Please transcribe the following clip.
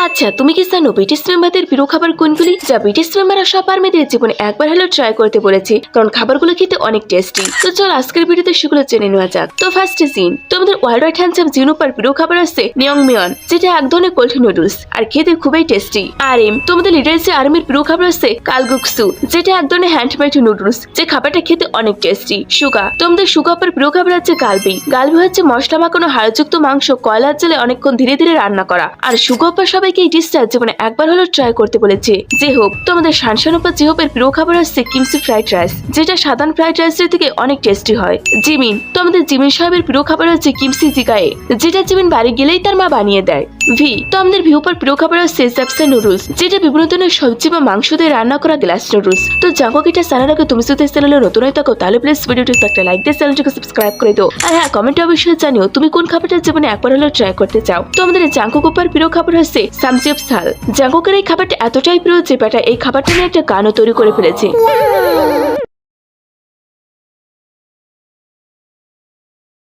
আচ্ছা, তুমি কি জানো ব্রিটিশ মেম্বারদের প্রিয় খাবার কোনগুলি, যা ব্রিটিশ মেম্বাররা সবার মেয়েদের জীবনে একবার হলেও ট্রাই করতে বলেছে, কারণ খাবারগুলো খেতে অনেক টেস্টি। তো চল আজকের ভিডিওতে সেগুলো জেনে নেওয়া যাক। তো ফার্স্টে জিন, তোমাদের ওয়ার্ল্ড ওয়াইড হ্যান্ডসাম জিনুপার প্রিয় খাবার আছে নিয়ংমিয়ন, যেটা এক ধরনের কোল্ড নুডলস আর খেতে খুবই টেস্টি। আর তোমাদের লিডার্স আর্মির প্রিয় খাবার আছে কালগুকসু, যেটা এক ধরনের হ্যান্ডমেড নুডলস, যে খাবারটা খেতে অনেক টেস্টি। সুগা, তোমাদের সুগাপার প্রিয় খাবার আছে গালবি। গালবি হচ্ছে মশলা মাখানো হাড়যুক্ত মাংস কয়লার জলে অনেকক্ষণ ধীরে ধীরে রান্না করা। আর সুগাপার সবাইকে এই ডিশটা জীবনে একবার হলেও ট্রাই করতে বলেছে। জেহোপ, তোমাদের শানশানোপা জেহোপের প্রিয় খাবার আছে কিমসি ফ্রাইড রাইস, যেটা সাধারণ ফ্রাইড রাইসের থেকে অনেক টেস্টি হয়। জিমিন, তোমাদের জিমিন সাহেবের প্রিয় খাবার আছে কিমসি জিগায়ে, যেটা জিমিন বাড়ি গেলেই তার মা বানিয়ে দেয়। ভি, তো আমাদের ভিউপার প্রিয় খাবার আছে জাপসা নুডলস, যেটা বিভিন্ন ধরনের সবজি বা মাংস দিয়ে রান্না করা গ্লাস নুডলস। তো জাঙ্কুক এটা জানার আগে তুমি যদি চ্যানেলে নতুন হয়ে থাকো তাহলে প্লিজ ভিডিওটিতে একটা লাইক দিয়ে চ্যানেলটিকে সাবস্ক্রাইব করে দাও। আর হ্যাঁ, কমেন্টে অবশ্যই জানিও তুমি কোন খাবারটা জীবনে একবার হলেও ট্রাই করতে চাও। তো আমাদের জাঙ্কুক উপার প্রিয় খাবার হচ্ছে সামজিপ সাল। জাঙ্কুকের এই খাবারটা এতটাই প্রিয় যে বেটা এই খাবারটা নিয়ে একটা গানও তৈরি করে ফেলেছে।